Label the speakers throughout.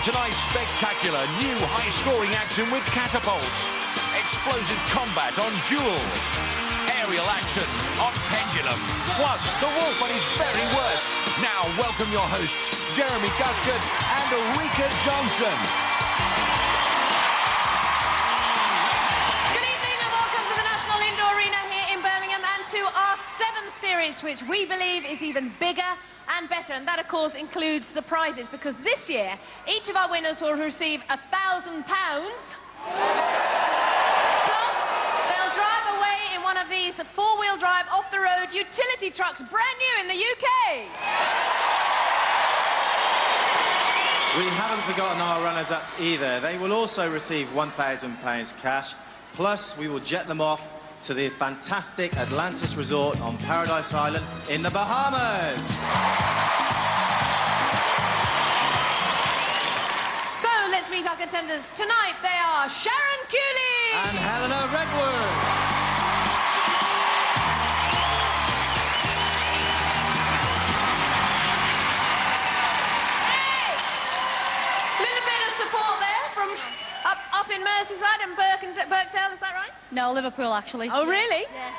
Speaker 1: tonight's spectacular new high-scoring action with catapults, explosive combat on duel, aerial action on pendulum, plus the wolf on his very worst. Now welcome your hosts, Jeremy Guscott and Ulrika Johnson.
Speaker 2: Good evening and welcome to the National Indoor Arena here in Birmingham and to our 7th series, which we believe is even bigger and better, and that of course includes the prizes, because this year each of our winners will receive £1,000. Plus, they'll drive away in one of these four-wheel drive off-the-road utility trucks, brand new in the UK.
Speaker 3: We haven't forgotten our runners-up either. They will also receive £1,000 cash, plus we will jet them off to the fantastic Atlantis Resort on Paradise Island in the Bahamas.
Speaker 2: So let's meet our contenders. Tonight they are Sharon Cooley
Speaker 3: and Helena Redwood.
Speaker 2: Hey! Little bit of support there from up in Merseyside and Birkdale, is that right?
Speaker 4: No, Liverpool, actually.
Speaker 2: Oh, really?
Speaker 4: Yeah.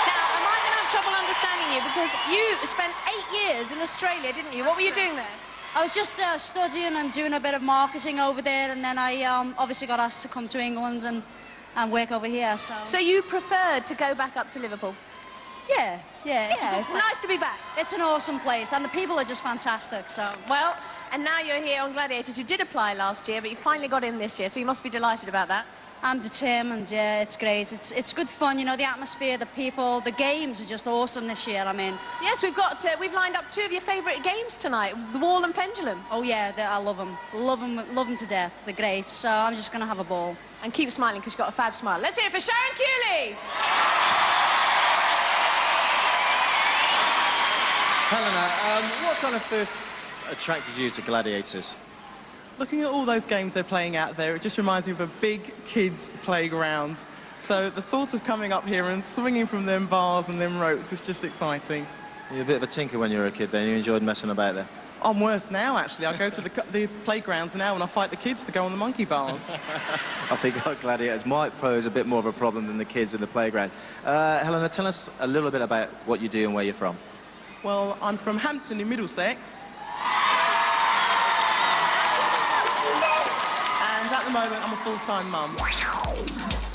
Speaker 2: Now, am I going to have trouble understanding you? Because you spent 8 years in Australia, didn't you? What were you doing there?
Speaker 4: I was just studying and doing a bit of marketing over there, and then I obviously got asked to come to England and work over here, so...
Speaker 2: So you preferred to go back up to Liverpool?
Speaker 4: Yeah.
Speaker 2: It's nice to be back.
Speaker 4: It's an awesome place, and the people are just fantastic, so...
Speaker 2: Well, and now you're here on Gladiators. You did apply last year, but you finally got in this year, so you must be delighted about that.
Speaker 4: I'm determined, yeah, it's great. It's good fun, you know, the atmosphere, the people, the games are just awesome this year, I mean.
Speaker 2: Yes, we've lined up 2 of your favourite games tonight, the wall and pendulum.
Speaker 4: Oh, yeah, I love them. Love them to death. They're great, so I'm just going to have a ball.
Speaker 2: And keep smiling, because you've got a fab smile. Let's hear it for Sharon Cooley!
Speaker 3: Helena, what kind of first attracted you to Gladiators?
Speaker 5: Looking at all those games they're playing out there, it just reminds me of a big kids' playground. So the thought of coming up here and swinging from them bars and them ropes is just exciting.
Speaker 3: You were a bit of a tinker when you were a kid then, you enjoyed messing about there?
Speaker 5: I'm worse now, actually. I go to the playgrounds now and I fight the kids to go on the monkey bars.
Speaker 3: I think our Gladiators might pose a bit more of a problem than the kids in the playground. Helena, tell us a little bit about what you do and where you're from.
Speaker 5: Well, I'm from Hampton in Middlesex. And at the moment, I'm a full-time mum.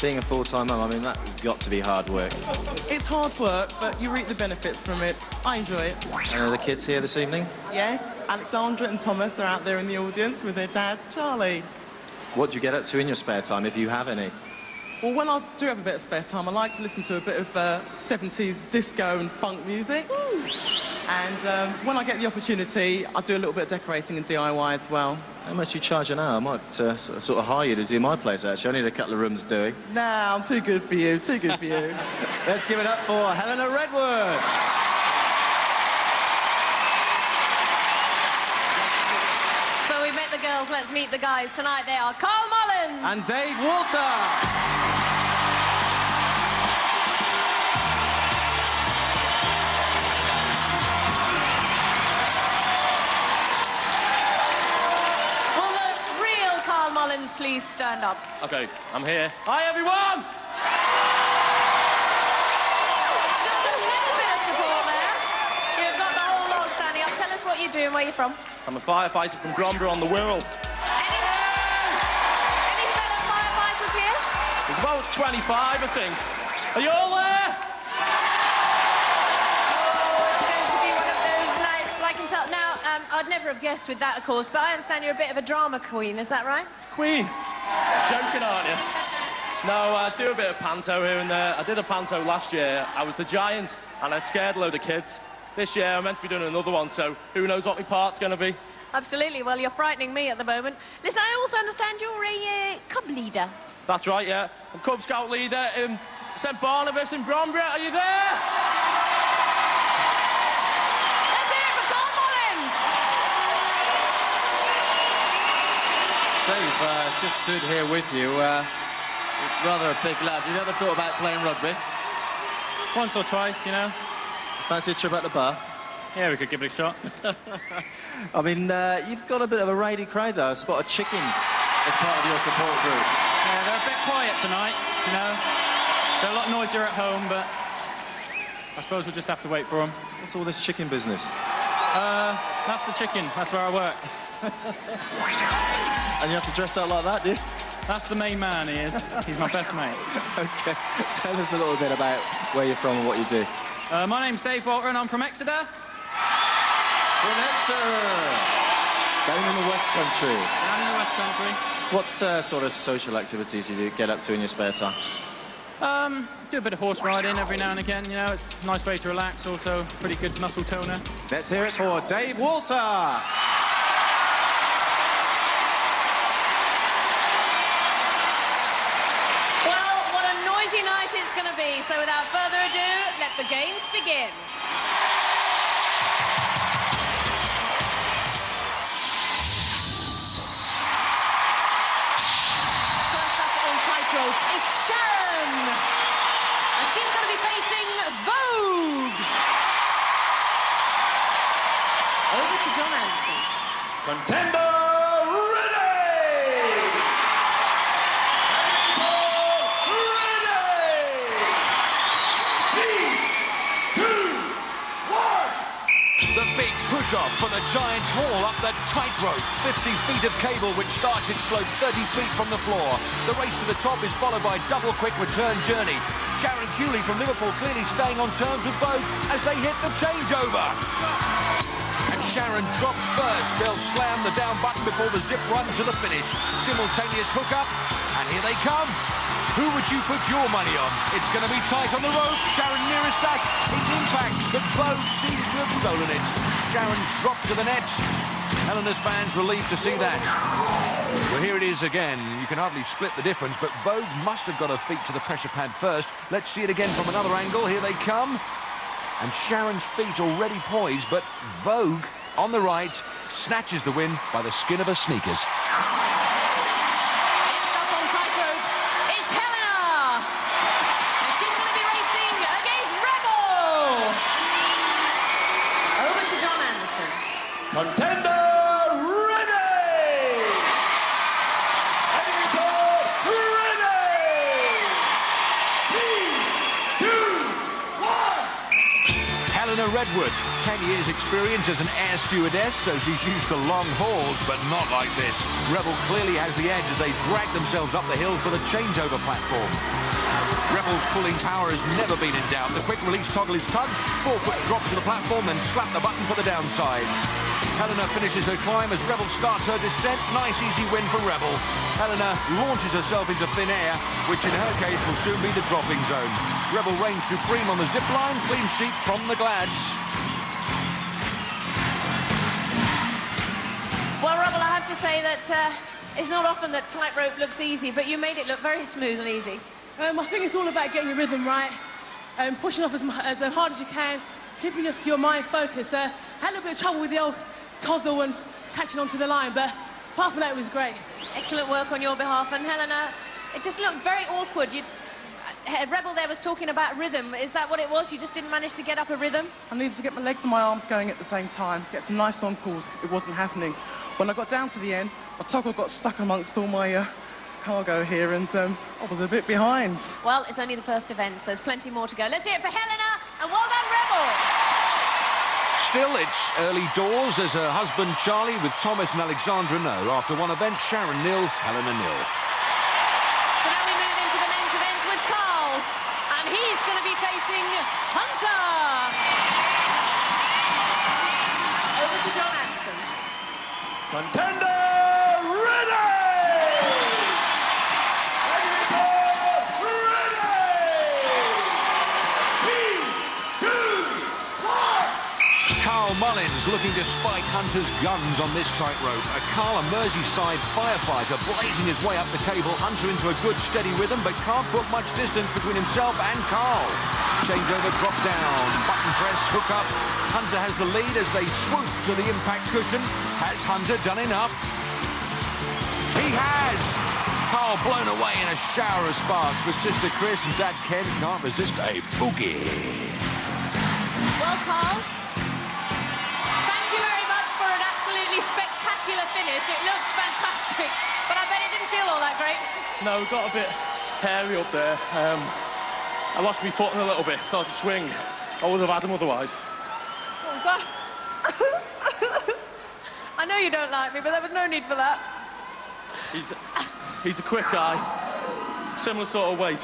Speaker 3: Being a full-time mum, I mean, that has got to be hard work.
Speaker 5: It's hard work, but you reap the benefits from it. I enjoy it.
Speaker 3: And are the kids here this evening?
Speaker 5: Yes, Alexandra and Thomas are out there in the audience with their dad, Charlie.
Speaker 3: What do you get up to in your spare time, if you have any?
Speaker 5: Well, when I do have a bit of spare time, I like to listen to a bit of 70s disco and funk music. Ooh. And when I get the opportunity, I do a little bit of decorating and DIY as well.
Speaker 3: How much do you charge an hour? I might sort of hire you to do my place, actually. I need a couple of rooms doing.
Speaker 5: Nah, I'm too good for you, too good for you.
Speaker 3: Let's give it up for Helena Redwood.
Speaker 2: So we met the girls, let's meet the guys. Tonight they are Carl Mullins
Speaker 3: and Dave Walter.
Speaker 2: Mullins, please stand up.
Speaker 6: OK, I'm here. Hi, everyone!
Speaker 2: Just a little bit of support there. You've got the whole lot standing up. Tell us what you do and where you're from.
Speaker 6: I'm a firefighter from Bromborough on the Wirral.
Speaker 2: Any fellow firefighters here?
Speaker 6: There's about 25, I think. Are you all there?
Speaker 2: It's going to be one of those nights, I can tell. Now, I'd never have guessed with that, of course, but I understand you're a bit of a drama queen, is that right?
Speaker 6: Queen? Joking, aren't you? No, I do a bit of panto here and there. I did a panto last year. I was the giant, and I scared a load of kids. This year, I'm meant to be doing another one, so who knows what my part's going to be.
Speaker 2: Absolutely. Well, you're frightening me at the moment. Listen, I also understand you're a cub leader.
Speaker 6: That's right, yeah. I'm Cub Scout leader in St Barnabas in Bromborough. Are you there?
Speaker 2: Let's hear it for Carl Mullins.
Speaker 7: Dave, just stood here with you. Rather a big lad. You ever thought about playing rugby?
Speaker 8: Once or twice, you know.
Speaker 3: Fancy a trip at the bar?
Speaker 8: Yeah, we could give it a shot.
Speaker 3: I mean, you've got a bit of a raidy crowd, though. I spot a chicken as part of your support group.
Speaker 8: Yeah, they're a bit quiet tonight, you know. They're a lot noisier at home, but I suppose we'll just have to wait for them.
Speaker 3: What's all this chicken business?
Speaker 8: That's the chicken. That's where I work.
Speaker 3: And you have to dress out like that, do you?
Speaker 8: That's the main man, he is. He's my best mate.
Speaker 3: OK. Tell us a little bit about where you're from and what you do.
Speaker 8: My name's Dave Walker, and I'm from Exeter.
Speaker 3: From Exeter! Down in the West Country.
Speaker 8: Down in the West Country.
Speaker 3: What sort of social activities do you get up to in your spare time?
Speaker 8: Do a bit of horse riding every now and again, you know. It's a nice way to relax, also pretty good muscle toner.
Speaker 3: Let's hear it for Dave Walter!
Speaker 2: Well, what a noisy night it's going to be. So without further ado, let the games begin. First up on tightrope, it's Sharon. And she's going to be facing Vogue. Over to John Anderson.
Speaker 1: Contender ready! The big push-off for the giant haul up the tightrope. 50 feet of cable which starts its slope 30 feet from the floor. The race to the top is followed by a double quick return journey. Sharon Hewley from Liverpool clearly staying on terms with Vogue as they hit the changeover. And Sharon drops first. They'll slam the down button before the zip run to the finish. Simultaneous hookup, and here they come. Who would you put your money on? It's going to be tight on the rope. Sharon nearest us. It impacts, but Vogue seems to have stolen it. Sharon's dropped to the net. Helena's fans relieved to see that. Well, here it is again. You can hardly split the difference, but Vogue must have got her feet to the pressure pad first. Let's see it again from another angle. Here they come. And Sharon's feet already poised, but Vogue, on the right, snatches the win by the skin of her sneakers.
Speaker 2: Next up on tightrope, it's Helena. And she's going to be racing against Rebel. Over to John Anderson.
Speaker 1: Contender ready! Helena Redwood, 10 years experience as an air stewardess, so she's used to long hauls, but not like this. Rebel clearly has the edge as they drag themselves up the hill for the changeover platform. Rebel's pulling power has never been in doubt. The quick release toggle is tugged, 4-foot drop to the platform, then slap the button for the downside. Helena finishes her climb as Rebel starts her descent. Nice, easy win for Rebel. Helena launches herself into thin air, which in her case will soon be the dropping zone. Rebel reigns supreme on the zip line, clean sheet from the Glads.
Speaker 2: Well, Rebel, I have to say that it's not often that tightrope looks easy, but you made it look very smooth and easy.
Speaker 5: I think it's all about getting your rhythm right, pushing off as hard as you can, keeping your mind focused. Had a little bit of trouble with the old tozzle and catching onto the line, but apart from that, it was great.
Speaker 2: Excellent work on your behalf. And Helena, it just looked very awkward. Rebel there was talking about rhythm. Is that what it was? You just didn't manage to get up a rhythm?
Speaker 5: I needed to get my legs and my arms going at the same time, get some nice long pulls. It wasn't happening. When I got down to the end, my toggle got stuck amongst all my cargo here, and I was a bit behind.
Speaker 2: Well, it's only the first event, so there's plenty more to go. Let's hear it for Helena, and well done, Rebel!
Speaker 1: Still, it's early doors as her husband Charlie with Thomas and Alexandra know. After one event, Sharon nil, Helena nil.
Speaker 2: So now we move into the men's event with Carl, and he's going to be facing Hunter. Over to John Anderson.
Speaker 1: Contender ready! Carl Mullins looking to spike Hunter's guns on this tightrope. Carl, a Merseyside firefighter, blazing his way up the cable. Hunter into a good steady rhythm, but can't put much distance between himself and Carl. Changeover, drop down, button press, hook up. Hunter has the lead as they swoop to the impact cushion. Has Hunter done enough? He has! Carl blown away in a shower of sparks, but sister Chris and dad Ken can't resist a boogie.
Speaker 2: Well, Carl, absolutely spectacular finish. It looked fantastic, but I bet it didn't feel all that great.
Speaker 6: No, got a bit hairy up there. I lost my footing a little bit, started to swing. I would have had him otherwise.
Speaker 2: What was that? I know you don't like me, but there was no need for that.
Speaker 6: He's a quick guy, similar sort of weight.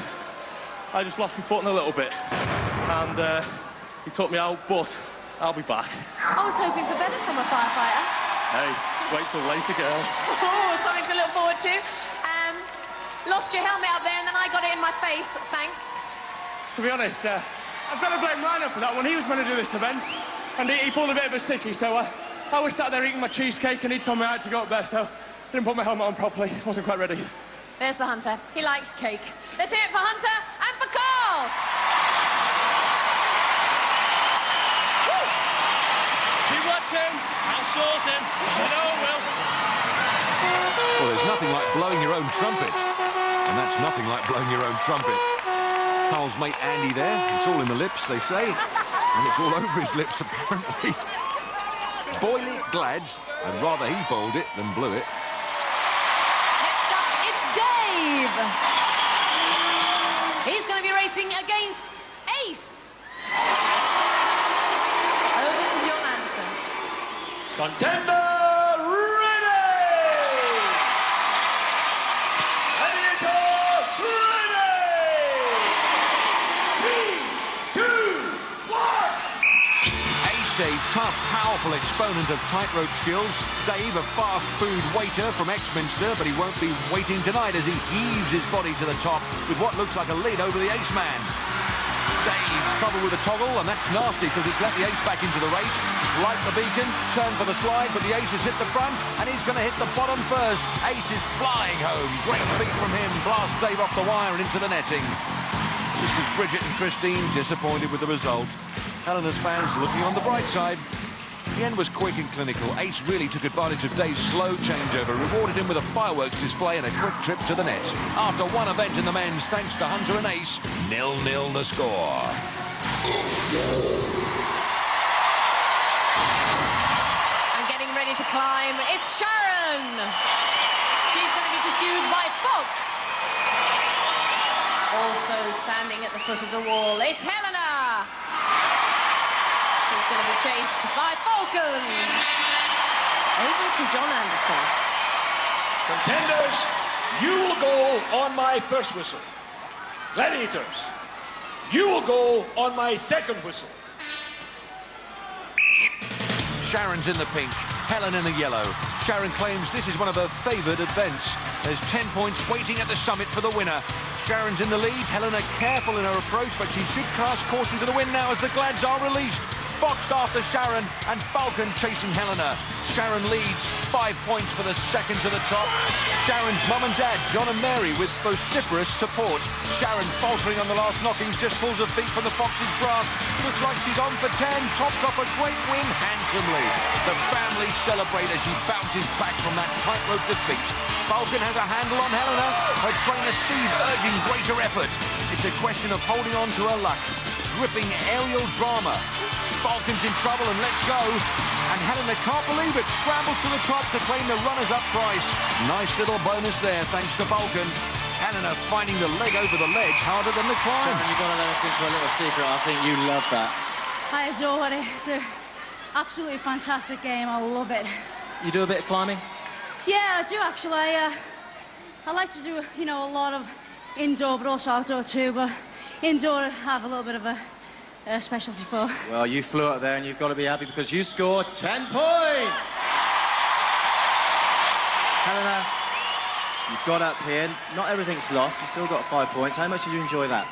Speaker 6: I just lost my footing a little bit, and he took me out, but I'll be back.
Speaker 2: I was hoping for better from a firefighter.
Speaker 6: Hey, wait till later, girl.
Speaker 2: Oh, something to look forward to. Lost your helmet up there, and then I got it in my face. Thanks.
Speaker 9: To be honest, I've got to blame Rhino for that one. He was meant to do this event, and he pulled a bit of a sickie, so I was sat there eating my cheesecake, and he told me I had to go up there, so I didn't put my helmet on properly. Wasn't quite ready.
Speaker 2: There's the Hunter. He likes cake. Let's hear it for Hunter and for Carl.
Speaker 9: Keep watching. I'll sort him. You know I will.
Speaker 1: Well, there's nothing like blowing your own trumpet. And that's nothing like blowing your own trumpet. Carl's mate Andy there. It's all in the lips, they say. And it's all over his lips, apparently. Boil it, Glads. I'd rather he bowled it than blew it.
Speaker 2: Next up, it's Dave. He's going to be racing against Ace. Over to John Anderson.
Speaker 10: Contender ready! Gladiator ready! 3, 2, 1!
Speaker 1: Ace, a tough, powerful exponent of tightrope skills. Dave, a fast food waiter from Exminster, but he won't be waiting tonight as he heaves his body to the top with what looks like a lead over the Ace man. Dave, trouble with the toggle, and that's nasty because it's let the Ace back into the race. Light the beacon, turn for the slide, but the Ace has hit the front, and he's going to hit the bottom first. Ace is flying home. Great feat from him. Blast Dave off the wire and into the netting. Sisters Bridget and Christine disappointed with the result. Helena's fans looking on the bright side. The end was quick and clinical. Ace really took advantage of Dave's slow changeover, rewarded him with a fireworks display and a quick trip to the net. After one event in the men's, thanks to Hunter and Ace, 0-0 the score.
Speaker 2: And getting ready to climb, it's Sharon. She's going to be pursued by Fox. Also standing at the foot of the wall, it's Helena. She's going to be chased by Falcon. Over to John Anderson.
Speaker 10: Contenders, you will go on my first whistle. Gladiators, you will go on my second whistle.
Speaker 1: Sharon's in the pink, Helen in the yellow. Sharon claims this is one of her favoured events. There's 10 points waiting at the summit for the winner. Sharon's in the lead, Helena careful in her approach, but she should cast caution to the wind now as the Glads are released. Fox after Sharon and Falcon chasing Helena. Sharon leads, 5 points for the second to the top. Sharon's mum and dad, John and Mary, with vociferous support. Sharon faltering on the last knockings, just pulls her feet from the Fox's grasp. Looks like she's on for 10, tops off a great win handsomely. The family celebrate as she bounces back from that tightrope defeat. Falcon has a handle on Helena, her trainer Steve urging greater effort. It's a question of holding on to her luck. Gripping aerial drama. Falcon's in trouble and lets go. And Helena can't believe it. Scrambles to the top to claim the runners-up prize. Nice little bonus there, thanks to Falcon. Helena finding the leg over the ledge harder than the climb.
Speaker 7: Sharon, you've got to let us into a little secret. I think you love that.
Speaker 4: I adore it. It's an absolutely fantastic game. I love it.
Speaker 7: You do a bit of climbing?
Speaker 4: Yeah, I do actually. I like to do, you know, a lot of indoor, but also outdoor too. But indoor, I have a little bit of a specialty for.
Speaker 3: Well, you flew up there and you've got to be happy because you scored 10 points! Helena, you've got up here. Not everything's lost. You've still got 5 points. How much did you enjoy that?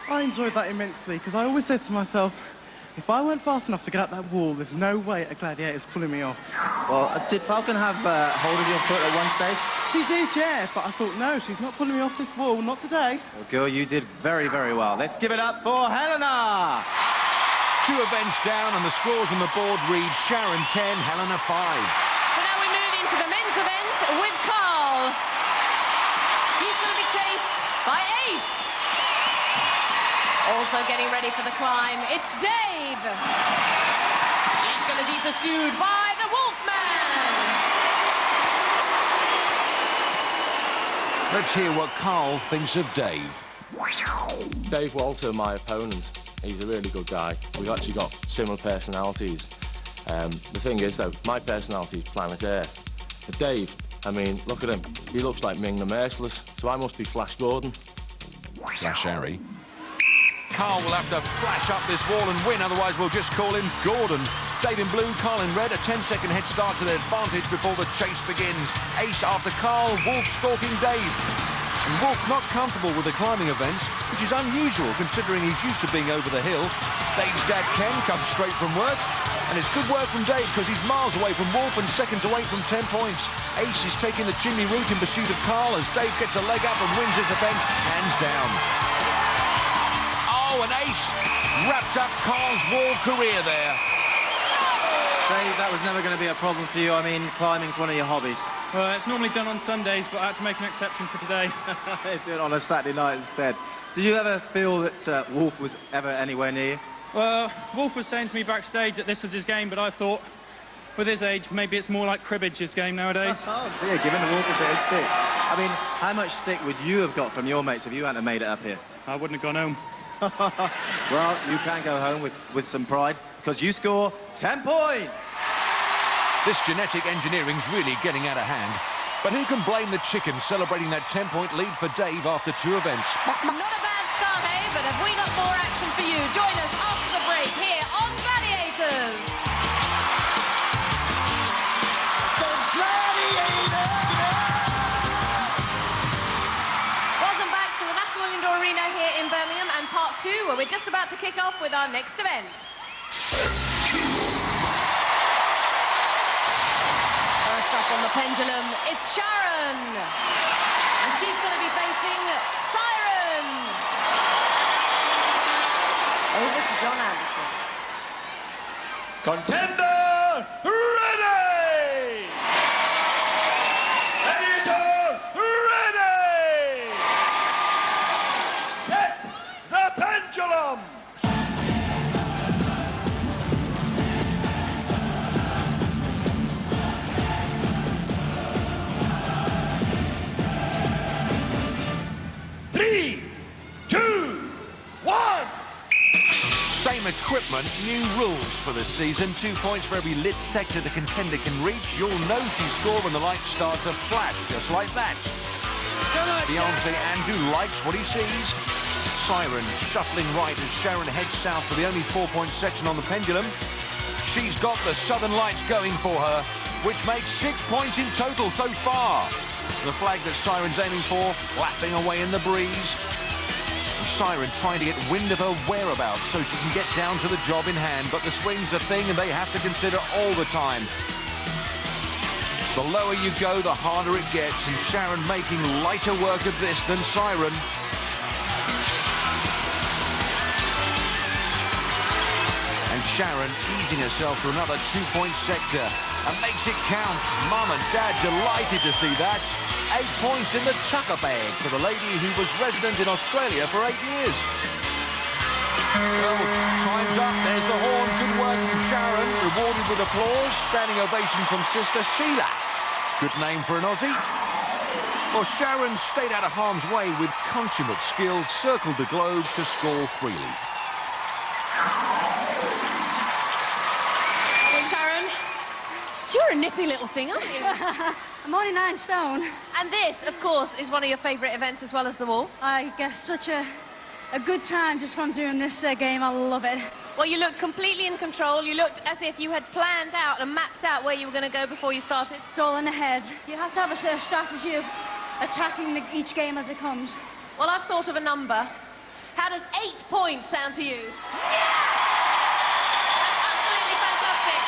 Speaker 11: I enjoyed that immensely because I always said to myself, if I weren't fast enough to get up that wall, there's no way a Gladiator's pulling me off.
Speaker 3: Well, did Falcon have hold of your foot at one stage?
Speaker 11: She did, yeah, but I thought, no, she's not pulling me off this wall, not today.
Speaker 3: Well, girl, you did very, very well. Let's give it up for Helena!
Speaker 1: 2 events down and the scores on the board read Sharon 10, Helena 5.
Speaker 2: So now we move into the men's event with Carl. He's going to be chased by Ace. Also getting ready for the climb, it's Dave. He's going to be pursued by the Wolfman.
Speaker 1: Let's hear what Carl thinks of Dave.
Speaker 6: Dave Walter, my opponent, he's a really good guy. We've actually got similar personalities. The thing is, though, my personality is planet Earth. But Dave, I mean, look at him. He looks like Ming the Merciless, so I must be Flash Gordon.
Speaker 1: Flash Harry. Carl will have to flash up this wall and win, otherwise we'll just call him Gordon. Dave in blue, Carl in red, a 10-second head start to their advantage before the chase begins. Ace after Carl, Wolf stalking Dave. And Wolf not comfortable with the climbing events, which is unusual considering he's used to being over the hill. Dave's dad Ken comes straight from work, and it's good work from Dave because he's miles away from Wolf and seconds away from 10 points. Ace is taking the chimney route in pursuit of Carl as Dave gets a leg up and wins his event hands down. Oh, and Ace wraps up Carl's wall career there.
Speaker 3: Dave, that was never going to be a problem for you. I mean, climbing's one of your hobbies.
Speaker 8: Well, it's normally done on Sundays, but I had to make an exception for today.
Speaker 3: Do it on a Saturday night instead. Did you ever feel that Wolf was ever anywhere near you?
Speaker 8: Well, Wolf was saying to me backstage that this was his game, but I thought, with his age, maybe it's more like cribbage, his game nowadays.
Speaker 3: Oh, dear, giving the Wolf a bit of stick. I mean, how much stick would you have got from your mates if you hadn't made it up here?
Speaker 8: I wouldn't have gone home.
Speaker 3: Well, you can go home with some pride, because you score 10 points!
Speaker 1: This genetic engineering's really getting out of hand. But who can blame the chicken celebrating that 10-point lead for Dave after 2 events?
Speaker 2: Not a bad start, hey, but have we got more action for you? Join us after the break here on Gladiators. Welcome back to the National Indoor Arena here in Birmingham and part 2, where we're just about to kick off with our next event. First up on the pendulum, it's Sharon. And she's going to be facing Siren. Over to John Anderson.
Speaker 10: Contender, ready! Gladiator, ready! Set the pendulum! Three, 2, 1.
Speaker 1: Same equipment, new rules for this season. 2 points for every lit sector the contender can reach. You'll know she's scored when the lights start to flash, just like that. Beyonce Andrew likes what he sees. Siren shuffling right as Sharon heads south for the only 4-point section on the pendulum. She's got the Southern Lights going for her, which makes 6 points in total so far. The flag that Siren's aiming for, flapping away in the breeze. And Siren trying to get wind of her whereabouts so she can get down to the job in hand. But the swing's a thing and they have to consider all the time. The lower you go, the harder it gets. And Sharon making lighter work of this than Siren. And Sharon easing herself to another 2-point sector and makes it count. Mum and Dad delighted to see that. 8 points in the tucker bag for the lady who was resident in Australia for 8 years. Well, time's up. There's the horn. Good work from Sharon. Rewarded with applause. Standing ovation from sister Sheila. Good name for an Aussie. Well, Sharon stayed out of harm's way with consummate skill, circled the globe to score freely.
Speaker 2: Sharon, you're a nippy little thing, aren't you?
Speaker 4: I'm only 9 stone.
Speaker 2: And this, of course, is one of your favourite events as well as the wall.
Speaker 4: I get such a good time just from doing this game. I love it.
Speaker 2: Well, you looked completely in control. You looked as if you had planned out and mapped out where you were going to go before you started.
Speaker 4: It's all in the head. You have to have a strategy of attacking each game as it comes.
Speaker 2: Well, I've thought of a number. How does 8 points sound to you?
Speaker 4: Yes!
Speaker 2: Absolutely fantastic.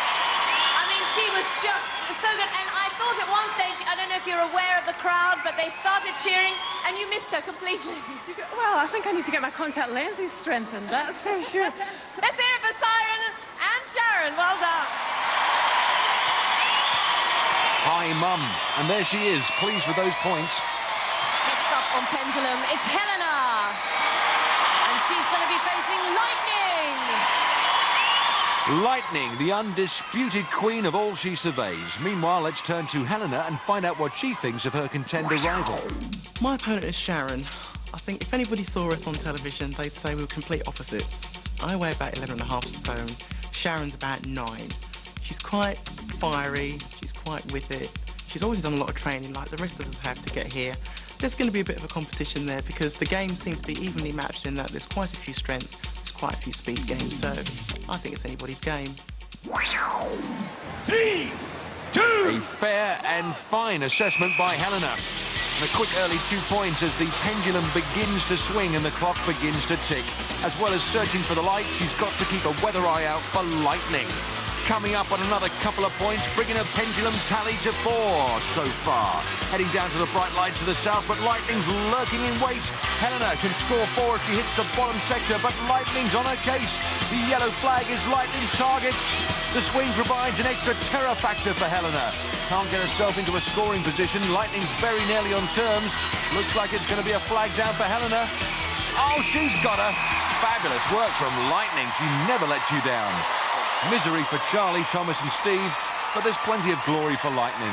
Speaker 2: I mean, she was just so good. And I thought at one stage, I don't know if you're aware of the crowd, but they started cheering and you missed her completely.
Speaker 5: Well, I think I need to get my contact lenses strengthened, that's for sure.
Speaker 2: Let's hear it for Siren and Sharon. Well done.
Speaker 1: Hi, Mum. And there she is, pleased with those points.
Speaker 2: Next up on pendulum, it's Helena. And she's going to be facing Lightning.
Speaker 1: Lightning, the undisputed queen of all she surveys. Meanwhile, let's turn to Helena and find out what she thinks of her contender rival.
Speaker 11: My opponent is Sharon. I think if anybody saw us on television, they'd say we were complete opposites. I weigh about 11.5 stone. Sharon's about 9. She's quite fiery. She's quite with it. She's always done a lot of training, like the rest of us have to get here. There's going to be a bit of a competition there because the games seem to be evenly matched in that there's quite a few strength, there's quite a few speed games, so I think it's anybody's game.
Speaker 10: 3, 2.
Speaker 1: A fair and fine assessment by Helena. And a quick early 2 points as the pendulum begins to swing and the clock begins to tick. As well as searching for the light, she's got to keep a weather eye out for lightning. Coming up on another couple of points, bringing her pendulum tally to 4 so far. Heading down to the bright lights of the south, but Lightning's lurking in wait. Helena can score 4 if she hits the bottom sector, but Lightning's on her case. The yellow flag is Lightning's target. The swing provides an extra terror factor for Helena. Can't get herself into a scoring position. Lightning's very nearly on terms. Looks like it's going to be a flag down for Helena. Oh, she's got her. Fabulous work from Lightning. She never lets you down. Misery for Charlie, Thomas and Steve, but there's plenty of glory for Lightning.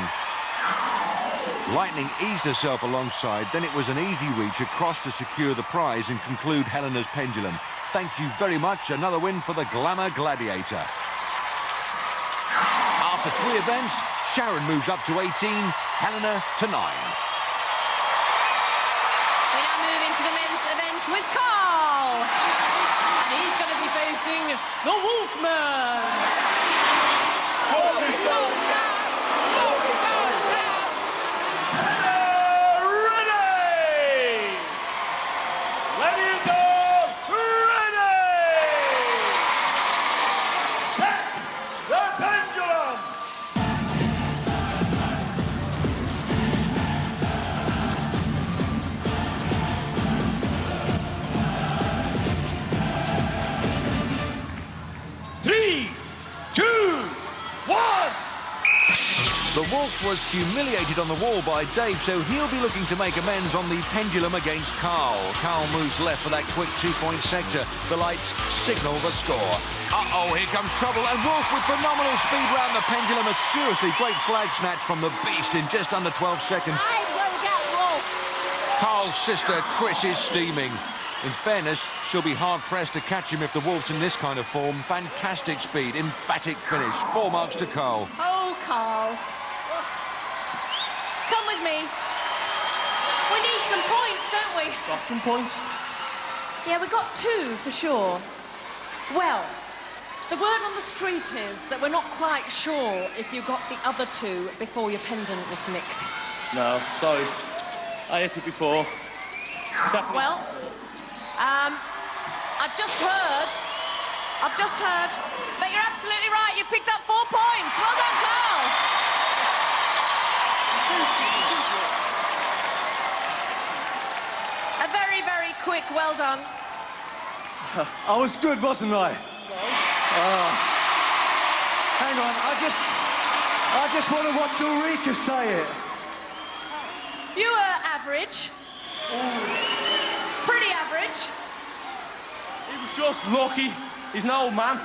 Speaker 1: Lightning eased herself alongside, then it was an easy reach across to secure the prize and conclude Helena's pendulum. Thank you very much. Another win for the Glamour Gladiator. After 3 events, Sharon moves up to 18, Helena to 9.
Speaker 2: We now move into the men's event with Carl. And he's going to be facing the Wolfman.
Speaker 1: The Wolf was humiliated on the wall by Dave, so he'll be looking to make amends on the pendulum against Carl. Carl moves left for that quick 2-point sector. The lights signal the score. Uh-oh, here comes trouble, and Wolf with phenomenal speed round the pendulum. A seriously great flag snatch from the Beast in just under 12 seconds. Carl's sister, Chris, is steaming. In fairness, she'll be hard-pressed to catch him if the Wolf's in this kind of form. Fantastic speed, emphatic finish. 4 marks to Carl.
Speaker 2: Oh, Carl. Come with me. We need some points, don't we?
Speaker 9: Got some points?
Speaker 2: Yeah, we got 2 for sure. Well, the word on the street is that we're not quite sure if you got the other 2 before your pendant was nicked.
Speaker 6: No, sorry. I hit it before. Definitely.
Speaker 2: Well, I've just heard that you're absolutely right. You've picked up 4 points. Well done, Carl. A very, very quick well done.
Speaker 9: I was good, wasn't I? Hang on, I just want to watch Ulrika say it.
Speaker 2: You were average. Pretty average.
Speaker 6: He was just lucky. He's an old man.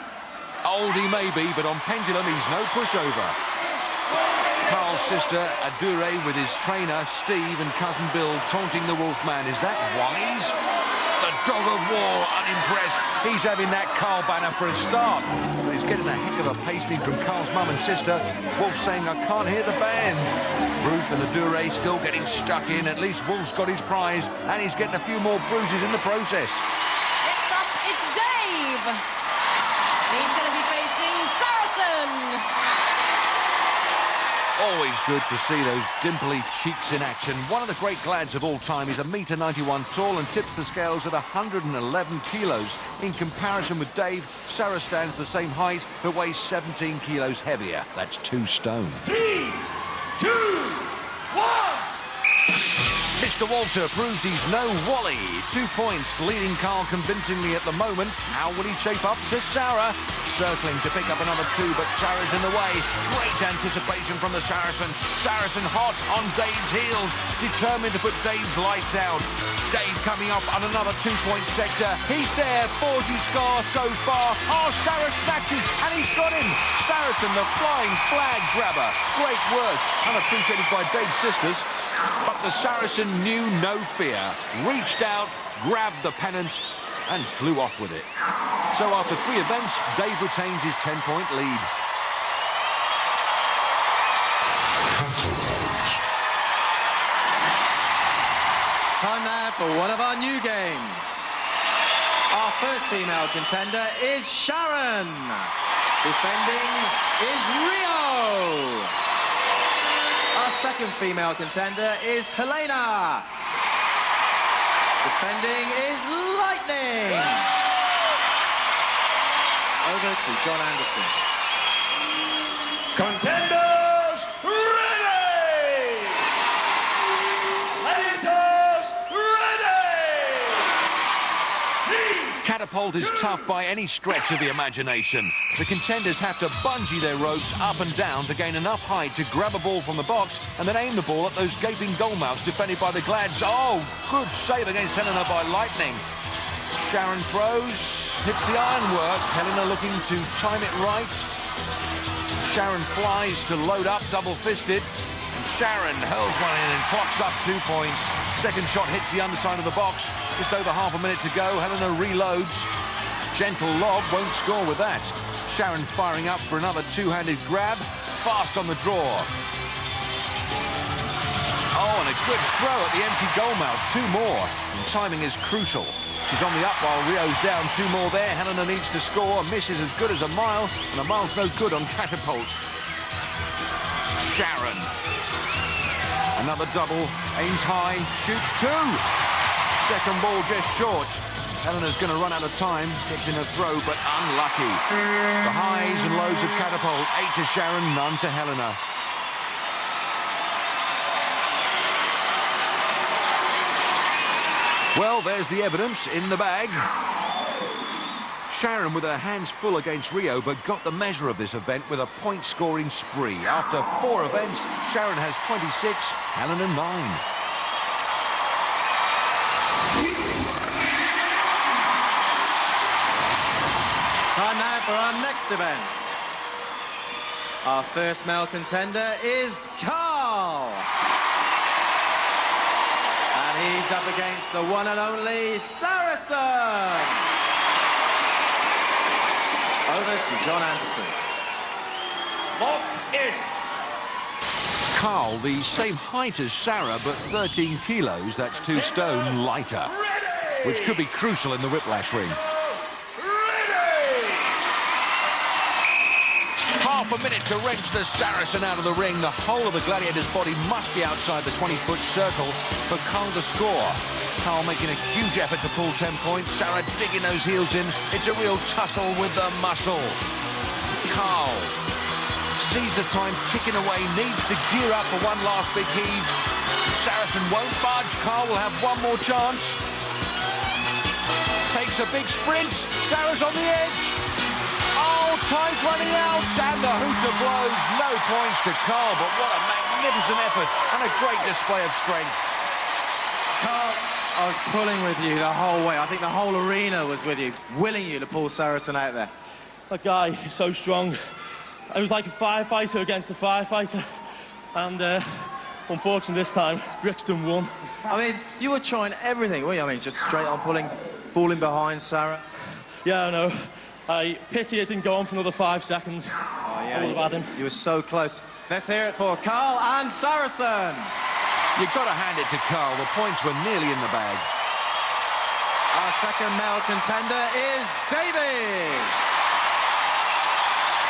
Speaker 1: Old he may be, but on pendulum he's no pushover. Carl's sister, Adure, with his trainer, Steve, and cousin Bill taunting the Wolfman. Is that wise? The dog of war, unimpressed. He's having that Carl banner for a start. But he's getting a heck of a pasting from Carl's mum and sister. Wolf saying, I can't hear the band. Ruth and Adure still getting stuck in. At least Wolf's got his prize, and he's getting a few more bruises in the process.
Speaker 2: Next up, it's Dave. He's going to be facing Saracen.
Speaker 1: Always good to see those dimply cheeks in action. One of the great glads of all time. He's 1.91 m tall and tips the scales at 111 kilos. In comparison with Dave, Sarah stands the same height but weighs 17 kilos heavier. That's 2 stone.
Speaker 10: 3, 2, 1.
Speaker 1: Mr. Walter proves he's no Wally. 2 points, leading Carl convincingly at the moment. How will he shape up to Sarah? Circling to pick up another 2, but Sarah's in the way. Great anticipation from the Saracen. Saracen hot on Dave's heels, determined to put Dave's lights out. Dave coming up on another 2-point sector. He's there, 4's his score so far. Oh, Sarah snatches, and he's got him. Saracen, the flying flag grabber. Great work, unappreciated by Dave's sisters. But the Saracen knew no fear, reached out, grabbed the pennant, and flew off with it. So after 3 events, Dave retains his 10-point lead.
Speaker 3: Time now for one of our new games. Our first female contender is Sharon. Defending is Rio. Our second female contender is Helena. Defending is Lightning. Over to John Anderson.
Speaker 10: Contenders ready! Gladiators ready!
Speaker 1: Catapult is tough by any stretch of the imagination. The contenders have to bungee their ropes up and down to gain enough height to grab a ball from the box and then aim the ball at those gaping goalmouths defended by the Glads. Oh, good save against Helena by Lightning. Sharon throws, hits the ironwork. Helena looking to time it right. Sharon flies to load up, double-fisted. And Sharon hurls one in and clocks up 2 points. Second shot hits the underside of the box. Just over half a minute to go. Helena reloads. Gentle lob, won't score with that. Sharon firing up for another two-handed grab. Fast on the draw. Oh, and a good throw at the empty goalmouth. 2 more. And timing is crucial. She's on the up while Rio's down. 2 more there. Helena needs to score. Misses as good as a mile. And a mile's no good on Catapult. Sharon. Another double. Aims high. Shoots 2. Second ball just short. Helena's going to run out of time. Gets in a throw, but unlucky. The highs and lows of Catapult. 8 to Sharon, none to Helena. Well, there's the evidence in the bag. Sharon with her hands full against Rio, but got the measure of this event with a point-scoring spree. After 4 events, Sharon has 26, Helena 9.
Speaker 3: Time now for our next event. Our first male contender is Carl. And he's up against the one and only Saracen. Over to John Anderson.
Speaker 10: Lock in.
Speaker 1: Carl, the same height as Sarah, but 13 kilos, that's 2 stone lighter, which could be crucial in the whiplash ring. Half a minute to wrench the Saracen out of the ring. The whole of the Gladiator's body must be outside the 20-foot circle for Carl to score. Carl making a huge effort to pull 10 points. Sarah digging those heels in. It's a real tussle with the muscle. Carl sees the time ticking away, needs to gear up for one last big heave. Saracen won't budge. Carl will have one more chance. Takes a big sprint. Sarah's on the edge. Oh, time's running out, and the hooter blows. No points to Carl, but what a magnificent effort and a great display of strength.
Speaker 3: Carl, I was pulling with you the whole way. I think the whole arena was with you, willing you to pull Saracen out there.
Speaker 6: That guy is so strong. It was like a firefighter against a firefighter. And unfortunately this time, Brixton won.
Speaker 3: I mean, you were trying everything, weren't you? I mean, just straight on pulling, falling behind Sarah.
Speaker 6: Yeah, I know. I pity it didn't go on for another 5 seconds.
Speaker 3: Oh, yeah,
Speaker 6: I would have had him.
Speaker 3: You were so close. Let's hear it for Carl and Saracen.
Speaker 1: You've got to hand it to Carl. The points were nearly in the bag.
Speaker 3: Our second male contender is David.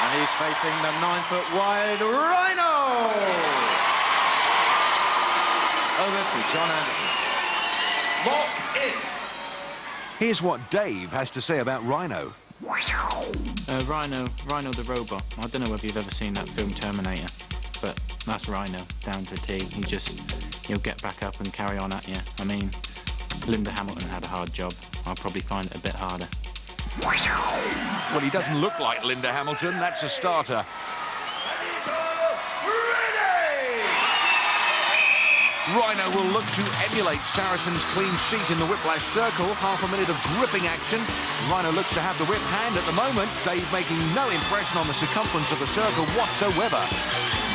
Speaker 3: And he's facing the 9-foot wide Rhino. Over to John Anderson.
Speaker 10: Lock in.
Speaker 1: Here's what Dave has to say about Rhino.
Speaker 8: Rhino the robot. I don't know whether you've ever seen that film Terminator, but that's Rhino down to a T. he'll get back up and carry on at you. I mean, Linda Hamilton had a hard job. I'll probably find it a bit harder.
Speaker 1: Well, he doesn't look like Linda Hamilton. That's a starter. Rhino will look to emulate Saracen's clean sheet in the whiplash circle. Half a minute of gripping action. Rhino looks to have the whip hand at the moment. Dave making no impression on the circumference of the circle whatsoever.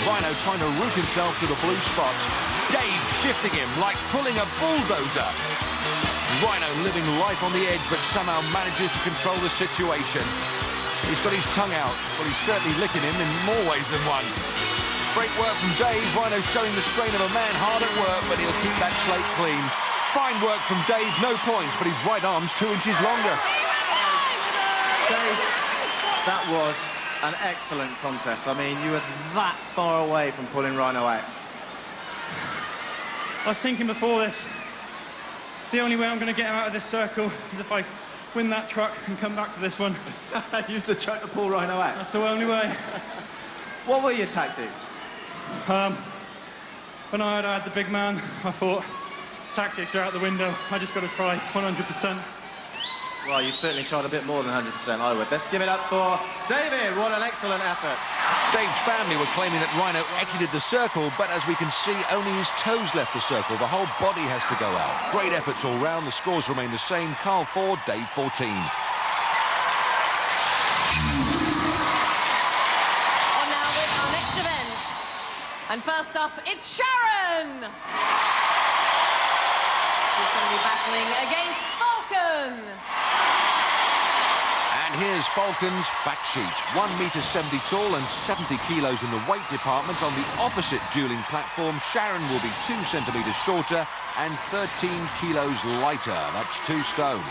Speaker 1: Rhino trying to root himself to the blue spot. Dave shifting him like pulling a bulldozer. Rhino living life on the edge, but somehow manages to control the situation. He's got his tongue out. Well, he's certainly licking him in more ways than one. Great work from Dave. Rhino showing the strain of a man hard at work, but he'll keep that slate clean. Fine work from Dave, no points, but his right arm's 2 inches longer.
Speaker 3: Dave, that was an excellent contest. I mean, you were that far away from pulling Rhino out.
Speaker 8: I was thinking before this, the only way I'm going to get him out of this circle is if I win that truck and come back to this one.
Speaker 3: Use the truck to pull Rhino out.
Speaker 8: That's the only way.
Speaker 3: What were your tactics?
Speaker 8: When I had the big man, I thought, tactics are out the window. I just got to try 100%.
Speaker 3: Well, you certainly tried a bit more than 100%, I would. Let's give it up for David. What an excellent effort.
Speaker 1: Dave's family were claiming that Rhino exited the circle, but as we can see, only his toes left the circle. The whole body has to go out. Great efforts all round. The scores remain the same. Carl 4, Dave 14.
Speaker 2: And first up, it's Sharon! She's going to be battling against Falcon!
Speaker 1: And here's Falcon's fact sheet. 1 metre 70 tall and 70 kilos in the weight department. On the opposite dueling platform, Sharon will be 2 centimetres shorter and 13 kilos lighter. That's 2 stone.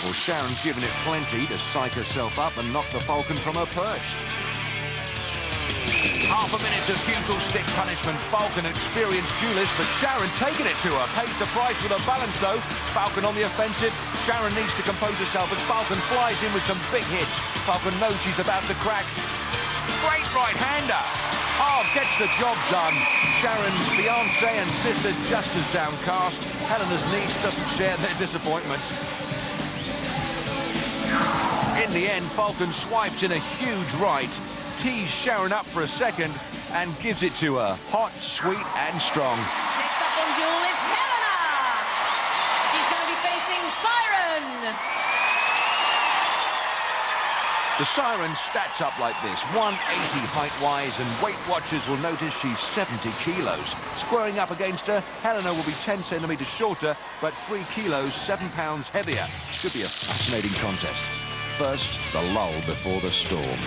Speaker 1: Well, Sharon's given it plenty to psych herself up and knock the Falcon from her perch. Half a minute of futile stick punishment. Falcon, experienced duelist, but Sharon taking it to her. Pays the price with a balance, though. Falcon on the offensive. Sharon needs to compose herself as Falcon flies in with some big hits. Falcon knows she's about to crack. Great right-hander. Oh, gets the job done. Sharon's fiancé and sister just as downcast. Helena's niece doesn't share their disappointment. In the end, Falcon swipes in a huge right, tees Sharon up for a second and gives it to her. Hot, sweet and strong.
Speaker 2: Next up on duel is Helena. She's going to be facing Siren.
Speaker 1: The Siren stats up like this. 180 height-wise, and Weight Watchers will notice she's 70 kilos. Squaring up against her, Helena will be 10 centimetres shorter, but 3 kilos, 7 pounds heavier. Should be a fascinating contest. First, the lull before the storm.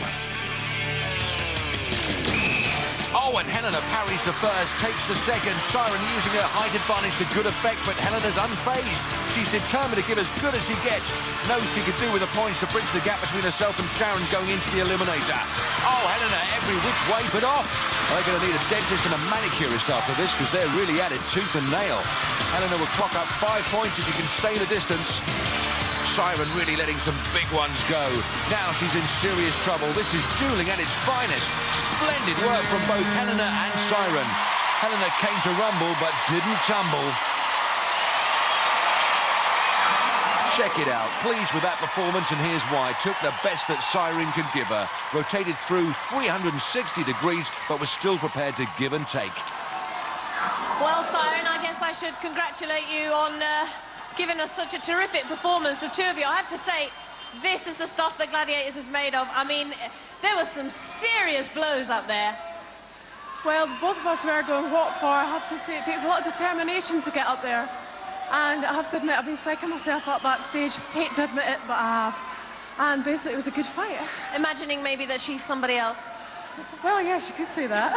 Speaker 1: Oh, and Helena parries the first, takes the second. Siren using her height advantage to good effect, but Helena's unfazed. She's determined to give as good as she gets. Knows she could do with the points to bridge the gap between herself and Sharon going into the eliminator. Oh, Helena every which way but off. They're going to need a dentist and a manicurist after this because they're really at it tooth and nail. Helena will clock up 5 points if you can stay the distance. Siren really letting some big ones go. Now she's in serious trouble. This is dueling at its finest. Splendid work from both Helena and Siren. Helena came to rumble but didn't tumble. Check it out. Pleased with that performance, and here's why. Took the best that Siren could give her. Rotated through 360 degrees, but was still prepared to give and take.
Speaker 2: Well, Siren, I guess I should congratulate you on giving us such a terrific performance, the two of you. I have to say, this is the stuff that Gladiators is made of. I mean, there were some serious blows up there.
Speaker 5: Well, both of us were going what for. I have to say, it takes a lot of determination to get up there. And I have to admit, I've been psyching myself up backstage. Hate to admit it, but I have. And basically, it was a good fight.
Speaker 2: Imagining maybe that she's somebody else.
Speaker 5: Well, yes, you could say that.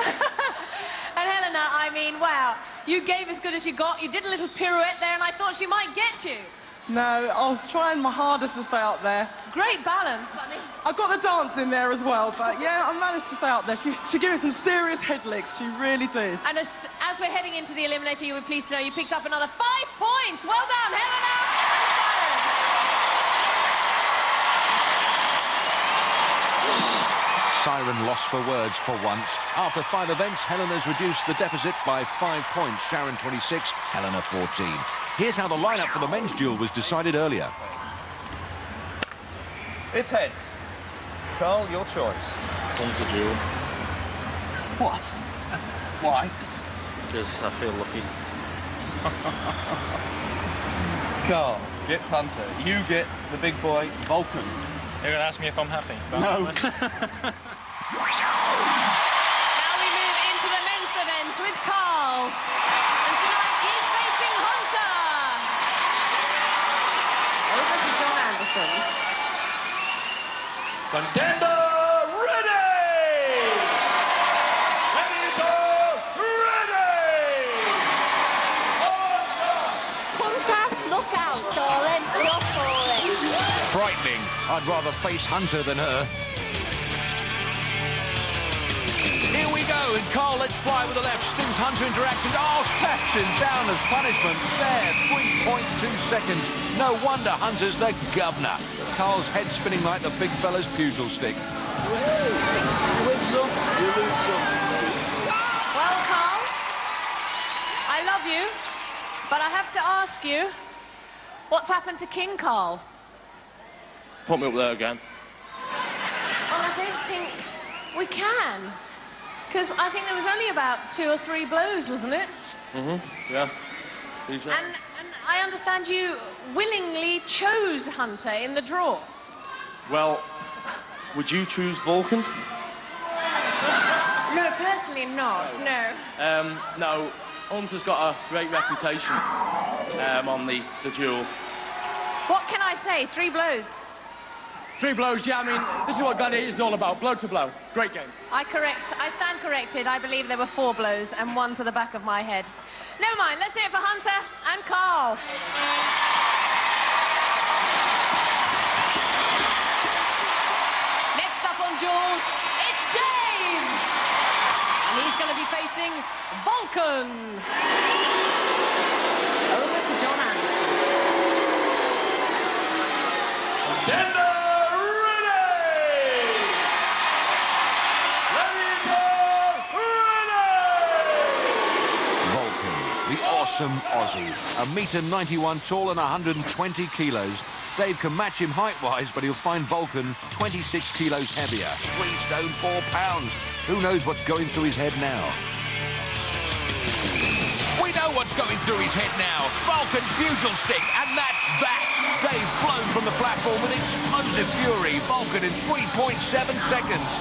Speaker 2: And Helena, I mean, wow. You gave as good as you got. You did a little pirouette there, and I thought she might get you.
Speaker 5: No, I was trying my hardest to stay up there.
Speaker 2: Great balance. I mean,
Speaker 5: I got the dance in there as well, but yeah, I managed to stay up there. She gave me some serious head licks. She really did.
Speaker 2: And as we're heading into the eliminator, you were pleased to know you picked up another 5 points. Well done, Helena and Siren.
Speaker 1: siren lost for words for once. After 5 events, Helena's reduced the deficit by 5 points. Sharon 26, Helena 14. Here's how the lineup for the men's duel was decided earlier.
Speaker 12: It's heads. Carl, your choice.
Speaker 8: Hunter duel.
Speaker 12: What? Why?
Speaker 8: Because I feel lucky.
Speaker 12: Carl gets Hunter. You get the big boy, Vulcan.
Speaker 8: You're going to ask me if I'm happy?
Speaker 12: No.
Speaker 2: Now we move into the men's event with Carl. And tonight he's facing Hunter. Over to John Anderson.
Speaker 10: Contender ready! Gladiator ready!
Speaker 4: Hunter, look out, darling. You're falling.
Speaker 1: Frightening. I'd rather face Hunter than her. Here we go, and Carl lets fly with the left, stings Hunter into action. Oh, slaps him down as punishment. There, 3.2 seconds. No wonder Hunter's the governor. Carl's head spinning like the big fella's pugil stick.
Speaker 10: You win some, you lose some.
Speaker 2: Well, Carl, I love you, but I have to ask you, what's happened to King Carl?
Speaker 6: Put me up there again.
Speaker 2: Well, I don't think we can. Because I think there was only about 2 or 3 blows, wasn't it?
Speaker 6: Yeah.
Speaker 2: And I understand you willingly chose Hunter in the draw.
Speaker 6: Well, would you choose Vulcan?
Speaker 2: No, personally not, no.
Speaker 6: No, Hunter's got a great reputation on the duel.
Speaker 2: What can I say? 3 blows.
Speaker 9: 3 blows, yeah, I mean, this is what Gladiators is all about, blow to blow. Great game.
Speaker 2: I stand corrected. I believe there were 4 blows and 1 to the back of my head. Never mind, let's hear it for Hunter and Carl. Next up on duel, it's Dave! And he's going to be facing Vulcan. Over to John Anderson.
Speaker 10: Contender
Speaker 1: awesome Aussie. 1.91 m tall and 120 kilos. Dave can match him height-wise, but he'll find Vulcan 26 kilos heavier. 3 stone 4 pounds. Who knows what's going through his head now? We know what's going through his head now. Vulcan's pugil stick, and that's that. Dave blown from the platform with explosive fury. Vulcan in 3.7 seconds.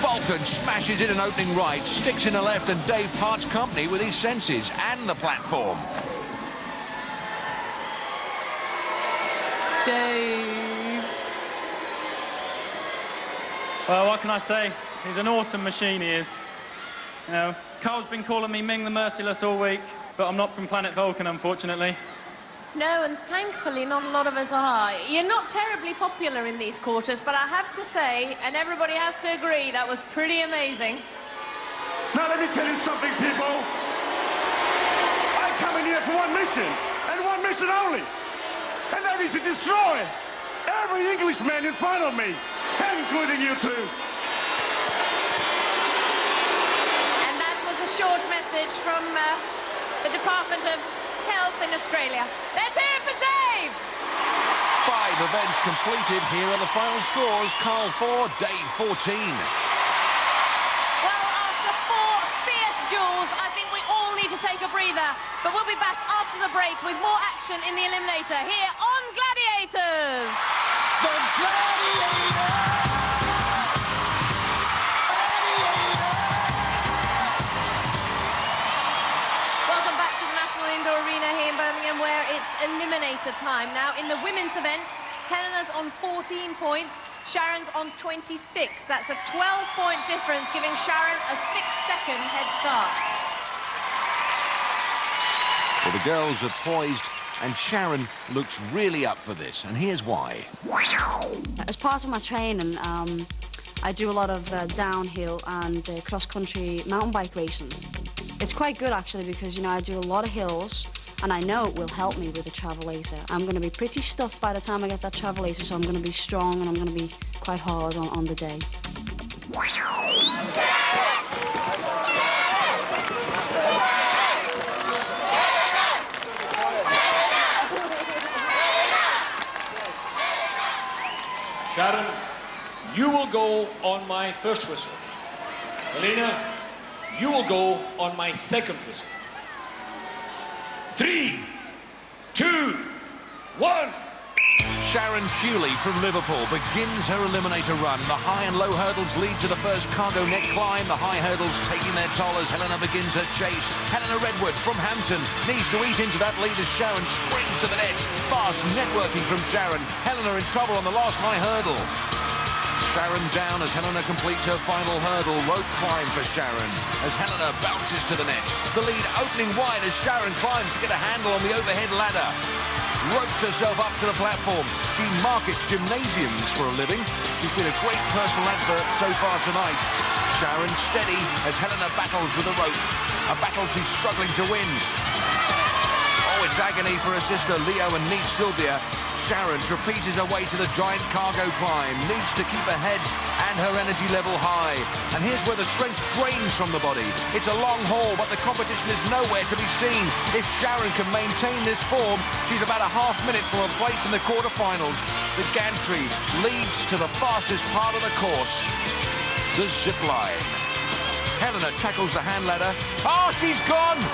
Speaker 1: Vulcan smashes in an opening right, sticks in a left, and Dave parts company with his senses and the platform.
Speaker 2: Dave.
Speaker 8: Well, what can I say? He's an awesome machine, he is. You know, Carl's been calling me Ming the Merciless all week, but I'm not from planet Vulcan, unfortunately.
Speaker 2: No, and thankfully not a lot of us are. You're not terribly popular in these quarters, but I have to say, and everybody has to agree, that was pretty amazing.
Speaker 13: Now let me tell you something, people. I come in here for one mission, and one mission only. And that is to destroy every Englishman in front of me, including you two.
Speaker 2: And that was a short message from the Department of Health in Australia. Let's hear it for Dave!
Speaker 1: 5 events completed. Here are the final scores. Carl 4, Dave 14.
Speaker 2: Well, after 4 fierce duels, I think we all need to take a breather. But we'll be back after the break with more action in the Eliminator here on Gladiators!
Speaker 1: The Gladiators!
Speaker 2: Indoor Arena here in Birmingham, where it's Eliminator time. Now, in the women's event, Helena's on 14 points, Sharon's on 26. That's a 12-point difference, giving Sharon a 6-second head start.
Speaker 1: Well, the girls are poised, and Sharon looks really up for this, and here's why.
Speaker 4: As part of my training, I do a lot of downhill and cross-country mountain bike racing. It's quite good, actually, because, you know, I do a lot of hills, and I know it will help me with the travelator. I'm going to be pretty stuffed by the time I get that travelator, so I'm going to be strong, and I'm going to be quite hard on the day.
Speaker 10: Sharon, you will go on my first whistle. Helena, you will go on my second whistle. 3, 2, 1.
Speaker 1: Sharon Cooley from Liverpool begins her eliminator run. The high and low hurdles lead to the first cargo net climb. The high hurdles taking their toll as Helena begins her chase. Helena Redwood from Hampton needs to eat into that lead as Sharon springs to the net. Fast networking from Sharon. Helena in trouble on the last high hurdle. Sharon down as Helena completes her final hurdle. Rope climb for Sharon as Helena bounces to the net. The lead opening wide as Sharon climbs to get a handle on the overhead ladder. Ropes herself up to the platform. She markets gymnasiums for a living. She's been a great personal advert so far tonight. Sharon steady as Helena battles with the rope. A battle she's struggling to win. Oh, it's agony for her sister Leo and niece Sylvia. Sharon trapezes her way to the giant cargo climb, needs to keep her head and her energy level high. And here's where the strength drains from the body. It's a long haul, but the competition is nowhere to be seen. If Sharon can maintain this form, she's about a half minute from a place in the quarterfinals. The gantry leads to the fastest part of the course, the zip line. Helena tackles the hand ladder. Oh, she's gone!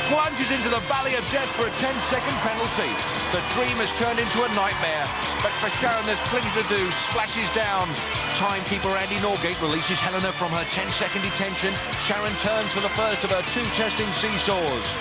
Speaker 1: Plunges into the valley of death for a 10-second penalty. The dream has turned into a nightmare. But for Sharon, there's plenty to do. Splashes down. Timekeeper Andy Norgate releases Helena from her 10-second detention. Sharon turns for the first of her 2 testing seesaws.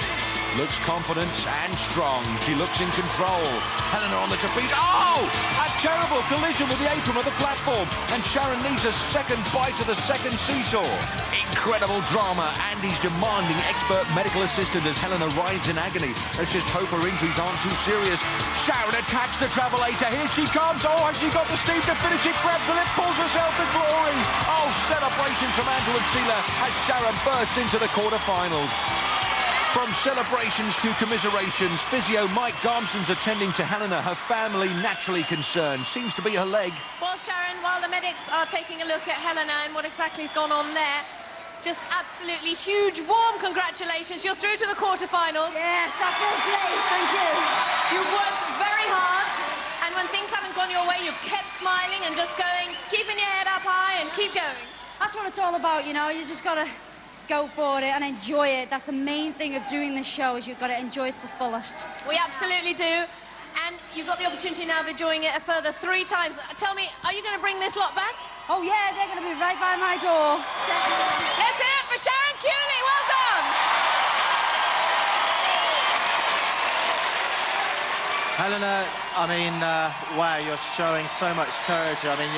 Speaker 1: Looks confident and strong. She looks in control. Helena on the trapeze. Oh! A terrible collision with the apron of the platform. And Sharon needs a second bite of the second seesaw. Incredible drama. Andy's demanding expert medical assistant as Helena writhes in agony. Let's just hope her injuries aren't too serious. Sharon attacks the travelator. Here she comes. Oh, has she got the steam to finish it? Grabs the lip, pulls herself to glory. Oh, celebrations from Andrew and Sheila as Sharon bursts into the quarterfinals. From celebrations to commiserations, physio Mike Garmston's attending to Helena, her family naturally concerned. Seems to be her leg.
Speaker 2: Well, Sharon, while the medics are taking a look at Helena and what exactly has gone on there, just absolutely huge, warm congratulations. You're through to the quarterfinal.
Speaker 4: Yes, that feels great, thank you.
Speaker 2: You've worked very hard, and when things haven't gone your way, you've kept smiling and just going, keeping your head up high and keep going.
Speaker 4: That's what it's all about, you know, you just gotta go for it and enjoy it. That's the main thing of doing this show, is you've got to enjoy it to the fullest.
Speaker 2: We absolutely do. And you've got the opportunity now of enjoying it a further 3 times. Tell me, are you going to bring this lot back?
Speaker 4: Oh, yeah, they're going to be right by my door. Definitely.
Speaker 2: Let's hear it for Sharon Cooley. Well done.
Speaker 3: Helena, I mean, wow, you're showing so much courage. I mean,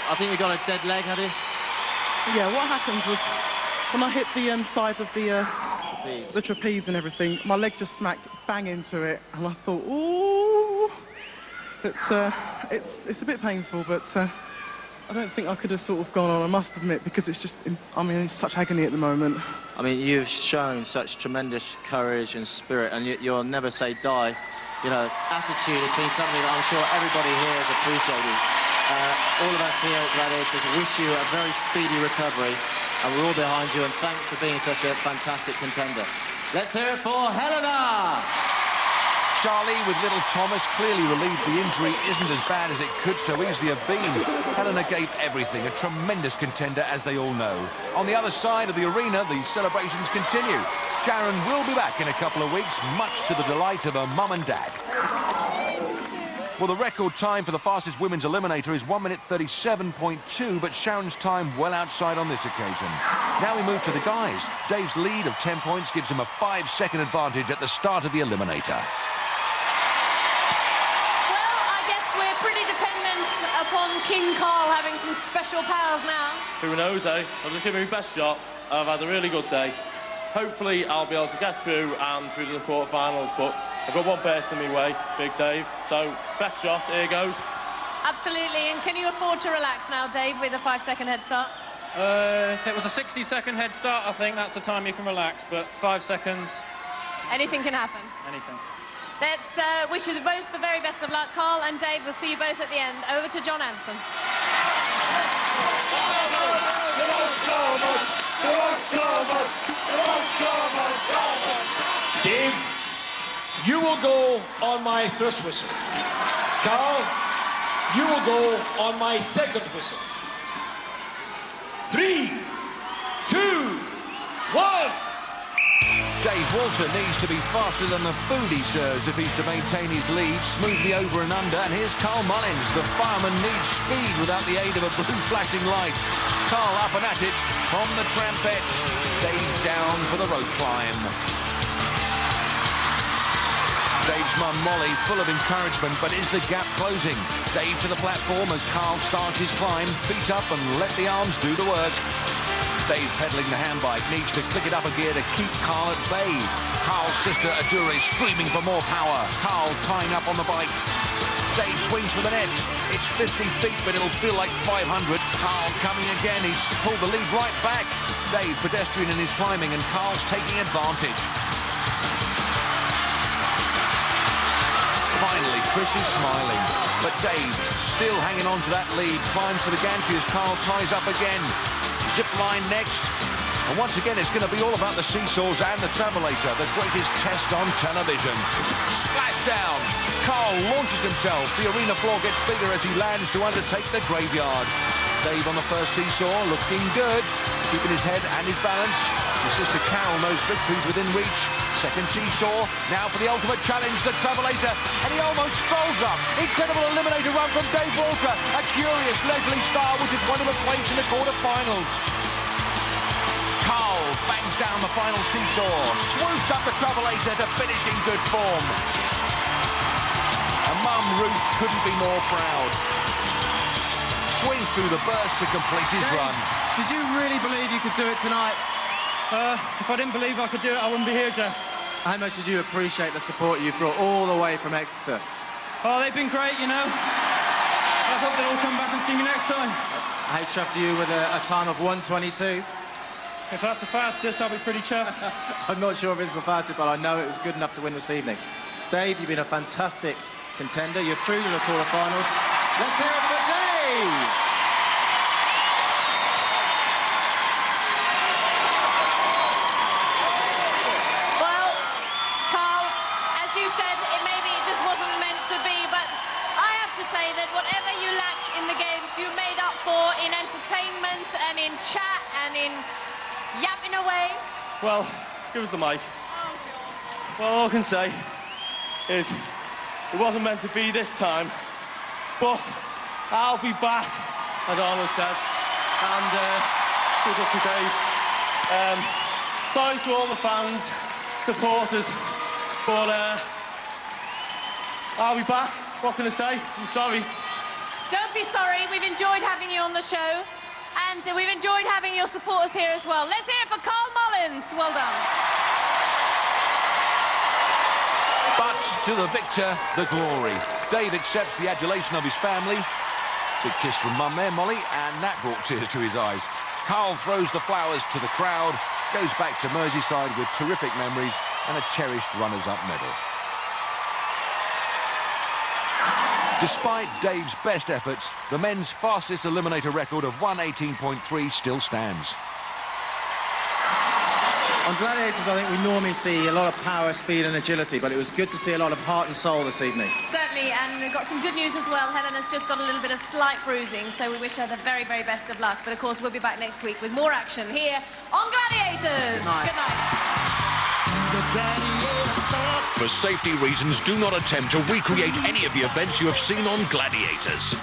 Speaker 3: I think you got a dead leg, have you?
Speaker 11: Yeah, what happened was, when I hit the side of the trapeze and everything, my leg just smacked bang into it, and I thought, ooh. But it's a bit painful, but I don't think I could have sort of gone on, I must admit, because it's just, I'm in such agony at the moment.
Speaker 3: I mean, you've shown such tremendous courage and spirit, and you'll never say die. You know, attitude has been something that I'm sure everybody here has appreciated. All of us here at Gladiators wish you a very speedy recovery. And we're all behind you, and thanks for being such a fantastic contender. Let's hear it for Helena!
Speaker 1: Charlie, with little Thomas, clearly relieved the injury isn't as bad as it could so easily have been. Helena gave everything, a tremendous contender, as they all know. On the other side of the arena, the celebrations continue. Sharon will be back in a couple of weeks, much to the delight of her mum and dad. Well, the record time for the fastest women's eliminator is 1 minute 37.2, but Sharon's time well outside on this occasion. Now we move to the guys. Dave's lead of 10 points gives him a 5-second advantage at the start of the eliminator.
Speaker 2: Well, I guess we're pretty dependent upon King Carl having some special powers now.
Speaker 6: Who knows, eh? I've just given my best shot. I've had a really good day. Hopefully, I'll be able to get through and through to the quarterfinals, but I've got one person in my way, Big Dave. So, best shot, here goes.
Speaker 2: Absolutely, and can you afford to relax now, Dave, with a 5-second head start?
Speaker 8: If it was a 60-second head start, I think that's the time you can relax, but 5 seconds...
Speaker 2: Anything can happen.
Speaker 8: Anything.
Speaker 2: Let's wish you both the very best of luck. Carl and Dave, we'll see you both at the end. Over to John Anderson.
Speaker 10: Dave, you will go on my first whistle. Carl, you will go on my second whistle. 3, 2, 1.
Speaker 1: Dave Walter needs to be faster than the food he serves if he's to maintain his lead smoothly over and under. And here's Carl Mullins. The fireman needs speed without the aid of a blue flashing light. Carl up and at it on the trampet. Dave down for the rope climb. Dave's mum Molly full of encouragement, but is the gap closing? Dave to the platform as Carl starts his climb. Feet up and let the arms do the work. Dave pedaling the handbike, needs to click it up a gear to keep Carl at bay. Carl's sister Adura is screaming for more power. Carl tying up on the bike. Dave swings for the net. It's 50 feet, but it'll feel like 500. Carl coming again. He's pulled the lead right back. Dave pedestrian in his climbing, and Carl's taking advantage. Finally, Chris is smiling, but Dave still hanging on to that lead. Climbs to the gantry as Carl ties up again. Zip line next. And once again, it's going to be all about the seesaws and the travelator, the greatest test on television. Splash down. Carl launches himself. The arena floor gets bigger as he lands to undertake the graveyard. Dave on the first seesaw, looking good, keeping his head and his balance. His sister Carol knows victory's within reach. Second seesaw, now for the ultimate challenge, the travelator, and he almost strolls up. Incredible eliminator run from Dave Walter. A curious Leslie Starr, which has won him a place in the quarter-finals. Carl bangs down the final seesaw, swoops up the travelator to finish in good form. And Mum Ruth couldn't be more proud. Swings through the burst to complete his run.
Speaker 3: Did you really believe you could do it tonight?
Speaker 8: If I didn't believe I could do it, I wouldn't be here, Joe.
Speaker 3: How much did you appreciate the support you've brought all the way from Exeter?
Speaker 8: Oh, they've been great, you know. I hope they'll all come back and see me next time.
Speaker 3: How chuffed are you with a time of 1:22?
Speaker 8: If that's the fastest, I'll be pretty chuffed.
Speaker 3: I'm not sure if it's the fastest, but I know it was good enough to win this evening. Dave, you've been a fantastic contender. You're through to the quarter-finals. Let's hear it for Dave!
Speaker 2: Whatever you lacked in the games, you made up for in entertainment and in chat and in yapping away.
Speaker 6: Well, give us the mic. Well, all I can say is it wasn't meant to be this time, but I'll be back, as Arnold says, and good luck to Dave. Sorry to all the fans, supporters, but I'll be back. What can I say? I'm sorry.
Speaker 2: Don't be sorry. We've enjoyed having you on the show. And we've enjoyed having your supporters here as well. Let's hear it for Carl Mullins. Well done.
Speaker 1: But to the victor, the glory. Dave accepts the adulation of his family. Big kiss from Mum there, Molly, and that brought tears to his eyes. Carl throws the flowers to the crowd, goes back to Merseyside with terrific memories and a cherished runners-up medal. Despite Dave's best efforts, the men's fastest eliminator record of 1:18.3 still stands.
Speaker 3: On Gladiators, I think we normally see a lot of power, speed and agility, but it was good to see a lot of heart and soul this evening.
Speaker 2: Certainly, and we've got some good news as well. Helena's just got a little bit of slight bruising, so we wish her the very, very best of luck. But, of course, we'll be back next week with more action here on Gladiators. Good night.
Speaker 1: For safety reasons, do not attempt to recreate any of the events you have seen on Gladiators.